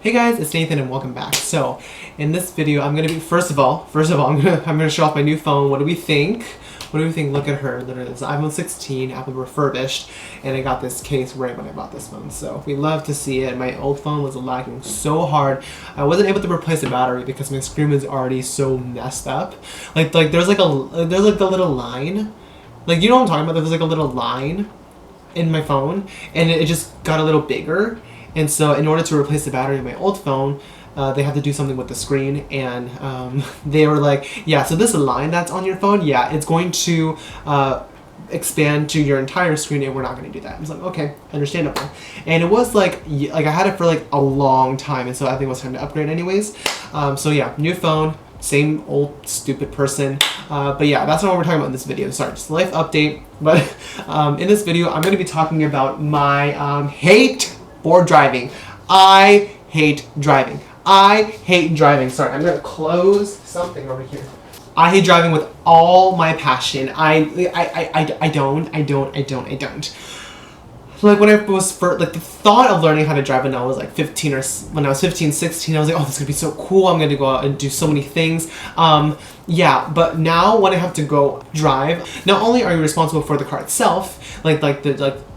Hey guys, it's Nathan and welcome back. So, in this video, I'm gonna be first of all, I'm gonna show off my new phone. What do we think? What do we think? Look at her. Literally, it's iPhone 16, Apple refurbished, and I got this case right when I bought this phone. So we love to see it. My old phone was lagging so hard. I wasn't able to replace the battery because my screen was already so messed up. Like there's like the little line. Like, you know what I'm talking about? There's like a little line in my phone, and it just got a little bigger. And so in order to replace the battery in my old phone, they had to do something with the screen, and they were like, yeah, so this line that's on your phone, yeah, it's going to expand to your entire screen, and we're not going to do that. I was like, okay, understandable. And it was like I had it for like a long time, and so I think it was time to upgrade anyways. So yeah, new phone, same old stupid person. But yeah, that's not what we're talking about in this video. Sorry, just a life update. But in this video, I'm going to be talking about my hate for driving. I hate driving. I hate driving. Sorry, I'm gonna close something over here. I hate driving with all my passion. I don't. Like when I was first, like the thought of learning how to drive when I was like 15 or when I was 15, 16, I was like, oh, this is gonna be so cool. I'm gonna go out and do so many things. Yeah, but now when I have to go drive, not only are you responsible for the car itself, like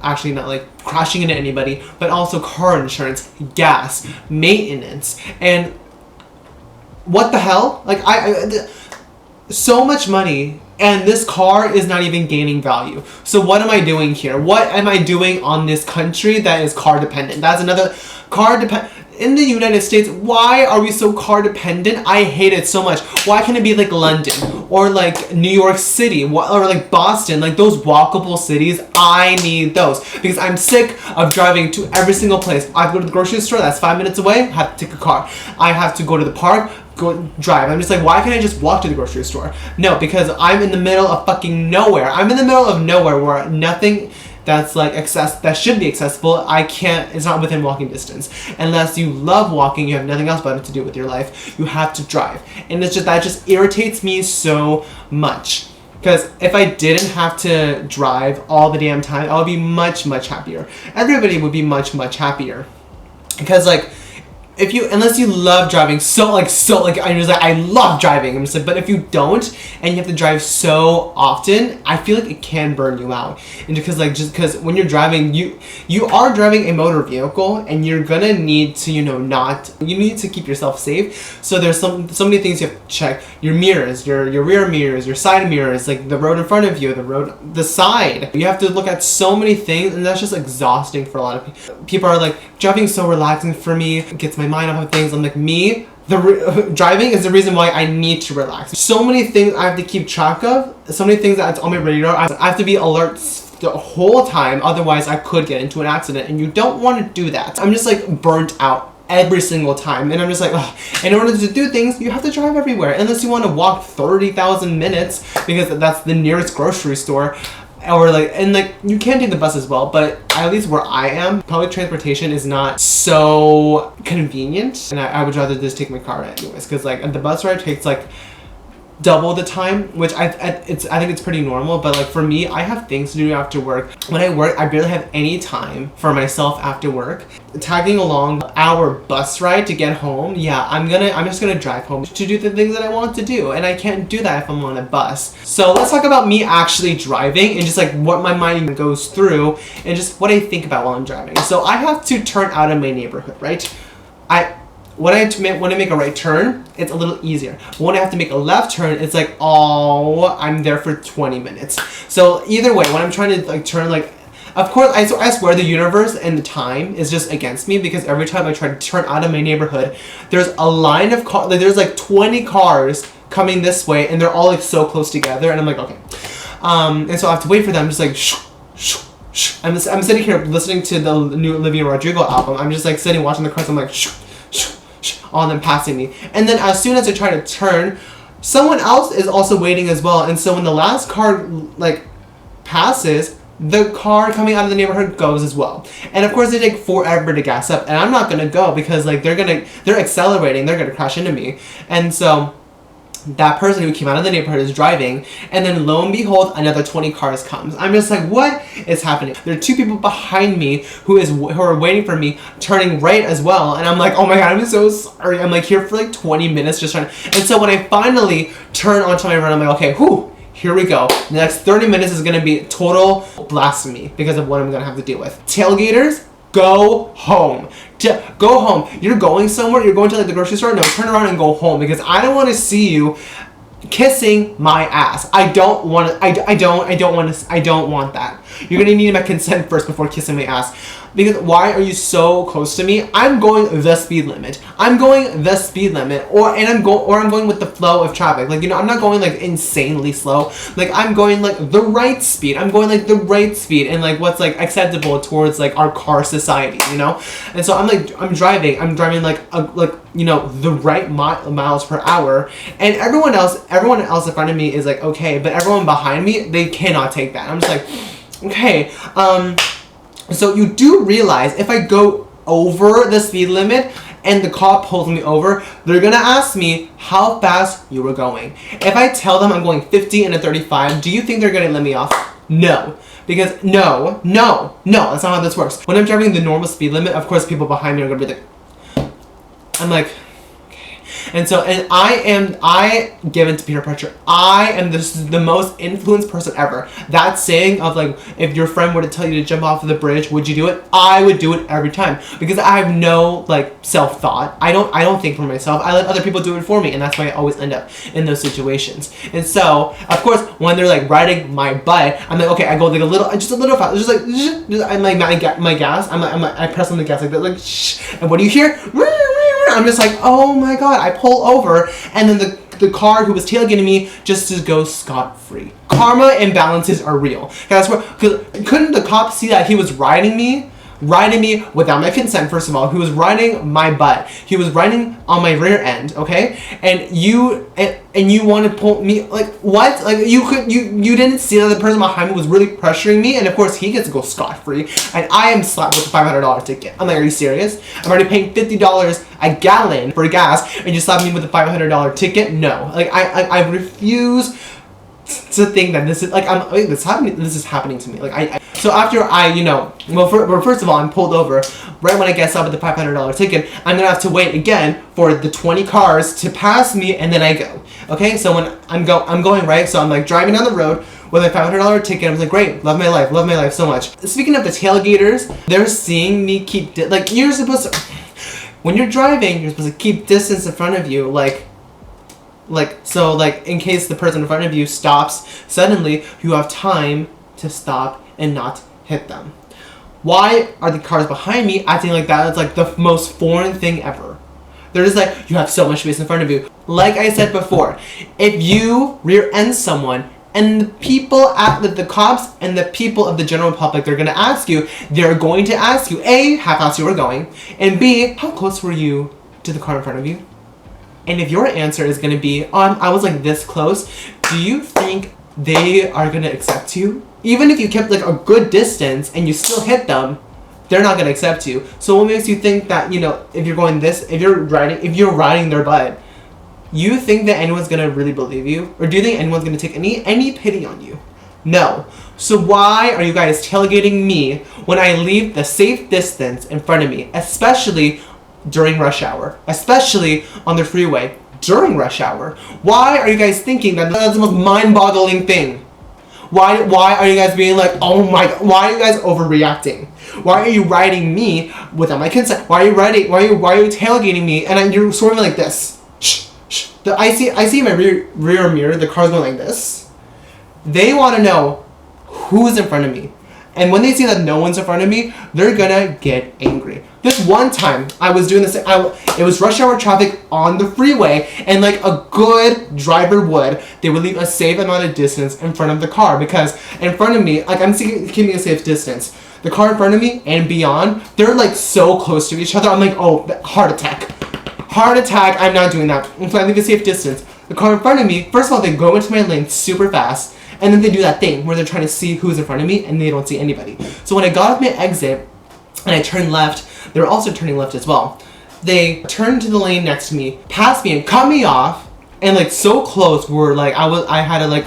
actually not like crashing into anybody, but also car insurance, gas, maintenance, and what the hell? Like so much money, and this car is not even gaining value. So what am I doing here? What am I doing on this country that is car dependent? That's another car dependent. In the United States, why are we so car dependent? I hate it so much. Why can't it be like London or like New York City or like Boston, like those walkable cities? I need those because I'm sick of driving to every single place. I have to go to the grocery store, that's 5 minutes away, I have to take a car. I have to go to the park, go drive. I'm just like, why can't I just walk to the grocery store? No, because I'm in the middle of fucking nowhere. I'm in the middle of nowhere where nothing that's like that should be accessible, it's not within walking distance. Unless you love walking, you have nothing else better to do with your life, you have to drive. And that just irritates me so much. Because if I didn't have to drive all the damn time, I would be much happier. Everybody would be much happier. Because like, unless you love driving I love driving. I'm just like, but if you don't and you have to drive so often, I feel like it can burn you out. And because when you're driving, you are driving a motor vehicle, and you're gonna need to, you need to keep yourself safe. So there's so many things you have to check: your mirrors, your rear mirrors, your side mirrors, like the road in front of you, the side. You have to look at so many things, and that's just exhausting for a lot of people. People are like, driving is so relaxing for me, it gets my mind off of things. I'm like, driving is the reason why I need to relax. So many things I have to keep track of, so many things that's on my radar. I have to be alert the whole time, otherwise I could get into an accident, and you don't want to do that. I'm just like burnt out every single time, and I'm just like, ugh. In order to do things, you have to drive everywhere, unless you want to walk 30,000 minutes because that's the nearest grocery store. Or you can take the bus as well, but at least where I am, public transportation is not so convenient, and I would rather just take my car anyways, because like the bus ride takes like double the time, which I think it's pretty normal. But like for me, I have things to do after work. When I work, I barely have any time for myself after work. Tagging along our bus ride to get home, yeah, I'm just gonna drive home to do the things that I want to do, and I can't do that if I'm on a bus. So let's talk about me actually driving, and just like what my mind goes through, and just what I think about while I'm driving. So I have to turn out of my neighborhood, right? When I make a right turn, it's a little easier. When I have to make a left turn, it's like, oh, I'm there for 20 minutes. So either way, when I'm trying to like turn, like, of course, I swear the universe and the time is just against me, because every time I try to turn out of my neighborhood, there's a line of cars, like there's like 20 cars coming this way, and they're all like so close together, and I'm like, okay. And so I have to wait for them, just like, shh, shh, shh. I'm sitting here listening to the new Olivia Rodrigo album. I'm just like sitting watching the cars, I'm like, shh, shh, shh, all them passing me. And then as soon as I try to turn, someone else is also waiting as well. And so when the last car like passes, the car coming out of the neighborhood goes as well. And of course they take forever to gas up, and I'm not gonna go because like they're accelerating, they're gonna crash into me. And so that person who came out of the neighborhood is driving, and then lo and behold, another 20 cars comes. I'm just like, what is happening? There are 2 people behind me who are waiting for me, turning right as well, and I'm like, oh my god, I'm so sorry. I'm like here for like 20 minutes just trying. And so when I finally turn onto my run, I'm like, okay, whew, here we go. The next 30 minutes is gonna be total blasphemy because of what I'm gonna have to deal with. Tailgaters, go home. Go home. You're going somewhere, you're going to like the grocery store, no, turn around and go home, because I don't want to see you kissing my ass. I don't want that. You're gonna need my consent first before kissing my ass. Because why are you so close to me? I'm going the speed limit. I'm going the speed limit, or I'm going with the flow of traffic. Like, you know, I'm not going like insanely slow. Like, I'm going like the right speed. I'm going like the right speed and like what's like acceptable towards like our car society, you know? And so I'm driving like you know, the right miles per hour, and everyone else in front of me is like okay, but everyone behind me, they cannot take that. I'm just like, okay, so you do realize if I go over the speed limit and the cop pulls me over, they're gonna ask me how fast you were going. If I tell them I'm going 50 and a 35, do you think they're gonna let me off? No. Because no, that's not how this works. When I'm driving the normal speed limit, of course people behind me are gonna be like, I'm like, and I give into peer pressure. I am the most influenced person ever. That saying of like, if your friend were to tell you to jump off of the bridge, would you do it? I would do it every time, because I have no like self-thought. I don't think for myself. I let other people do it for me, and that's why I always end up in those situations. And so, of course, when they're like riding my butt, I'm like, okay, I go like just a little fast, I'm like my gas. I press on the gas like that, like shh. And what do you hear? I'm just like, oh my god. I pull over, and then the car who was tailgating me just goes scot-free. Karma imbalances are real. That's where, because couldn't the cop see that he was riding me without my consent? First of all, he was riding my butt. He was riding on my rear end, okay? And you want to pull me, like, what? Like, you didn't see that the person behind me was really pressuring me, and of course he gets to go scot-free, and I am slapped with a $500 ticket. I'm like, are you serious? I'm already paying $50 a gallon for gas, and you slap me with a $500 ticket? No. Like, I refuse to think that this is like this is happening to me. Like so after first of all, I'm pulled over. Right when I get stopped with the $500 ticket, I'm gonna have to wait again for the 20 cars to pass me, and then I go. Okay, so when I'm going right, so I'm like driving down the road with a $500 ticket. I'm like, great, love my life so much. Speaking of the tailgaters, they're seeing me keep like, you're supposed to, when you're driving, you're supposed to keep distance in front of you, so in case the person in front of you stops suddenly, you have time to stop and not hit them. Why are the cars behind me acting like that? It's like the most foreign thing ever. They're just like, you have so much space in front of you. Like I said before, if you rear end someone, and the people at the cops and the people of the general public, they're going to ask you A, how fast you were going, and B, how close were you to the car in front of you? And if your answer is going to be, I was like this close, do you think they are going to accept you? Even if you kept like a good distance and you still hit them, they're not going to accept you. So what makes you think that, you know, if you're riding their butt, you think that anyone's going to really believe you? Or do you think anyone's going to take any pity on you? No. So why are you guys tailgating me when I leave the safe distance in front of me, especially during rush hour, especially on the freeway during rush hour? Why are you guys thinking that that's the most mind-boggling thing? Why are you guys being like, oh my god, why are you guys overreacting? Why are you riding me without my consent? Why are you tailgating me and you're swerving like this? Shh, shh. I see my rear mirror, the car's going like this. They want to know who's in front of me. And when they see that no one's in front of me, they're gonna get angry. This one time, I was doing this, it was rush hour traffic on the freeway, and like a good driver would, they would leave a safe amount of distance in front of the car, because in front of me, like I'm keeping a safe distance. The car in front of me and beyond, they're like so close to each other. I'm like, oh, heart attack. Heart attack, I'm not doing that. If I leave a safe distance, the car in front of me, first of all, they go into my lane super fast, and then they do that thing where they're trying to see who's in front of me and they don't see anybody. So when I got off my exit and I turned left, they were also turning left as well. They turned to the lane next to me, passed me and cut me off, and like so close where like I had to like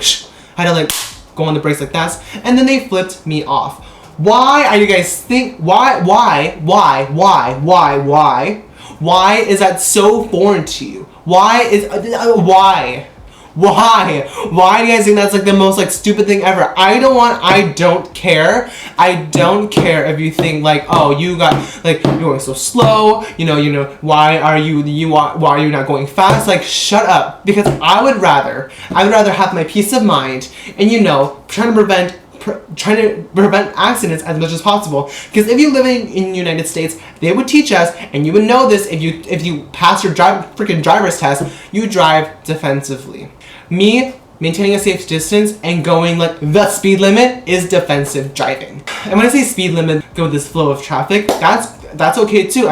go on the brakes like that, and then they flipped me off. Why are you guys why is that so foreign to you? Why do you guys think that's like the most like stupid thing ever? I don't care if you think like, oh, you got like, you're going so slow, why are you not going fast? Like, shut up. Because I would rather have my peace of mind and trying to prevent accidents as much as possible. Because if you're living in the United States, they would teach us, and you would know this if you pass your freaking driver's test, you drive defensively. Me maintaining a safe distance and going like the speed limit is defensive driving. And when I say speed limit, go with this flow of traffic, that's okay too.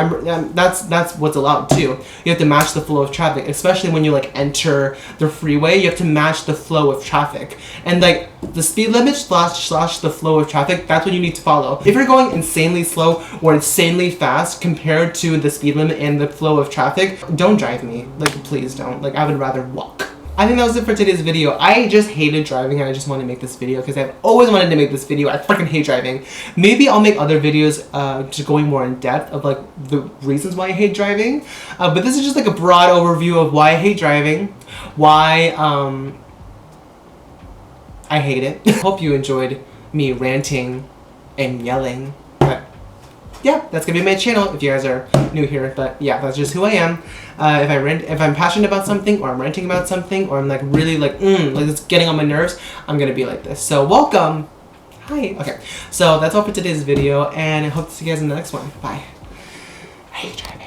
That's what's allowed too. You have to match the flow of traffic, especially when you like enter the freeway. You have to match the flow of traffic, and like the speed limit slash the flow of traffic. That's what you need to follow. If you're going insanely slow or insanely fast compared to the speed limit and the flow of traffic, don't drive me. Like, please don't. Like, I would rather walk. I think that was it for today's video. I just hated driving and I just wanted to make this video because I've always wanted to make this video. I freaking hate driving. Maybe I'll make other videos just going more in depth of like the reasons why I hate driving. But this is just like a broad overview of why I hate driving, why I hate it. Hope you enjoyed me ranting and yelling. But yeah, that's gonna be my channel if you guys are new here. But yeah, that's just who I am. If I'm passionate about something, or I'm ranting about something, or I'm like really like it's getting on my nerves, I'm gonna be like this. So welcome. Hi. Okay. So that's all for today's video, and I hope to see you guys in the next one. Bye. I hate driving.